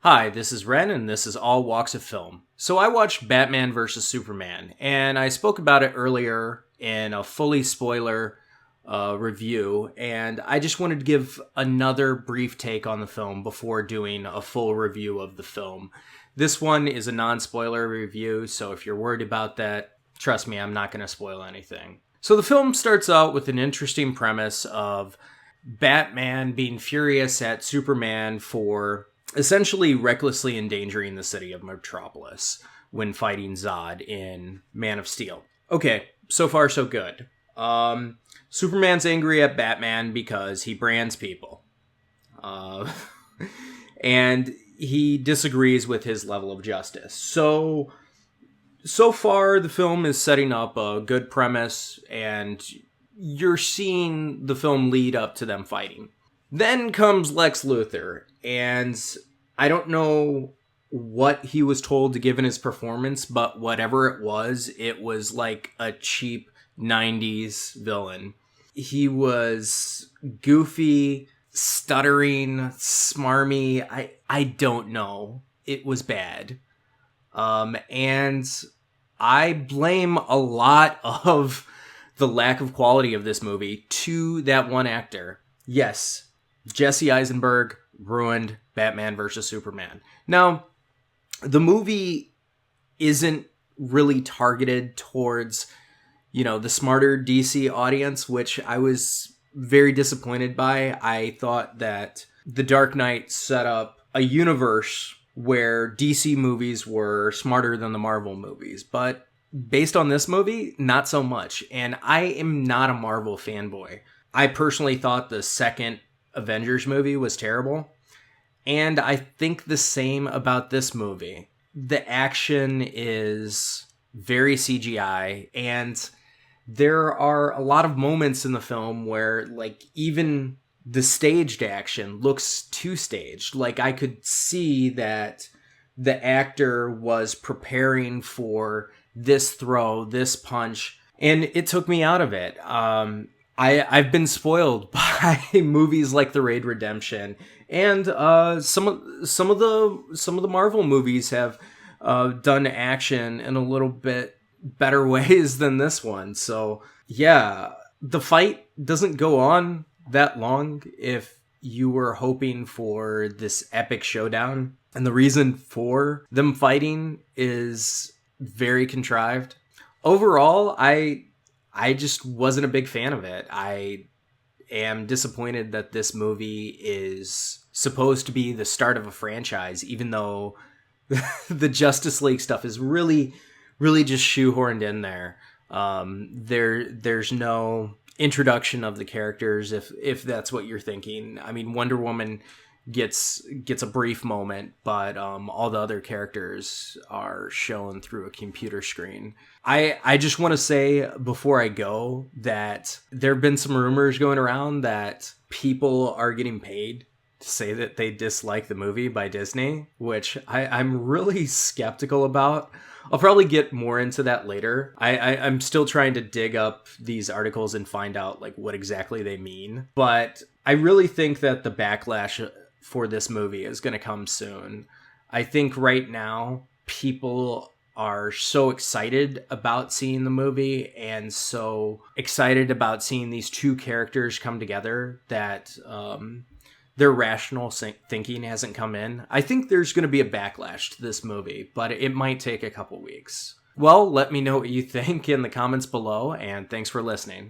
Hi, this is Ren, and this is All Walks of Film. So I watched Batman vs. Superman, and I spoke about it earlier in a fully spoiler review, and I just wanted to give another brief take on the film before doing a full review of the film. This one is a non-spoiler review, so if you're worried about that, trust me, I'm not going to spoil anything. So the film starts out with an interesting premise of Batman being furious at Superman for essentially recklessly endangering the city of Metropolis when fighting Zod in Man of Steel. Okay, so far so good. Superman's angry at Batman because he brands people. And he disagrees with his level of justice. So far the film is setting up a good premise, and you're seeing the film lead up to them fighting. Then comes Lex Luthor, and I don't know what he was told to give in his performance, but whatever it was like a cheap 90s villain. He was goofy, stuttering, smarmy. I don't know. It was bad. And I blame a lot of the lack of quality of this movie to that one actor. Yes, Jesse Eisenberg ruined Batman vs. Superman. Now, the movie isn't really targeted towards, the smarter DC audience, which I was very disappointed by. I thought that The Dark Knight set up a universe where DC movies were smarter than the Marvel movies, but based on this movie, not so much. And I am not a Marvel fanboy. I personally thought the second Avengers movie was terrible. And I think the same about this movie. The action is very CGI, and there are a lot of moments in the film where, even the staged action looks too staged. I could see that the actor was preparing for this throw, this punch, and it took me out of it. I've been spoiled by movies like The Raid Redemption, and some of the Marvel movies have done action in a little bit better ways than this one. So yeah, the fight doesn't go on that long if you were hoping for this epic showdown, and the reason for them fighting is very contrived. Overall, I just wasn't a big fan of it. I am disappointed that this movie is supposed to be the start of a franchise, even though the Justice League stuff is really, really just shoehorned in there. There's no introduction of the characters, if that's what you're thinking. I mean, Wonder Woman gets a brief moment, but all the other characters are shown through a computer screen. I just want to say before I go that there have been some rumors going around that people are getting paid to say that they dislike the movie by Disney, which I'm really skeptical about. I'll probably get more into that later. I'm still trying to dig up these articles and find out what exactly they mean. But I really think that the backlash for this movie is going to come soon. I think right now people are so excited about seeing the movie and so excited about seeing these two characters come together that their rational thinking hasn't come in. I think there's going to be a backlash to this movie, but it might take a couple weeks. Well, let me know what you think in the comments below, and thanks for listening.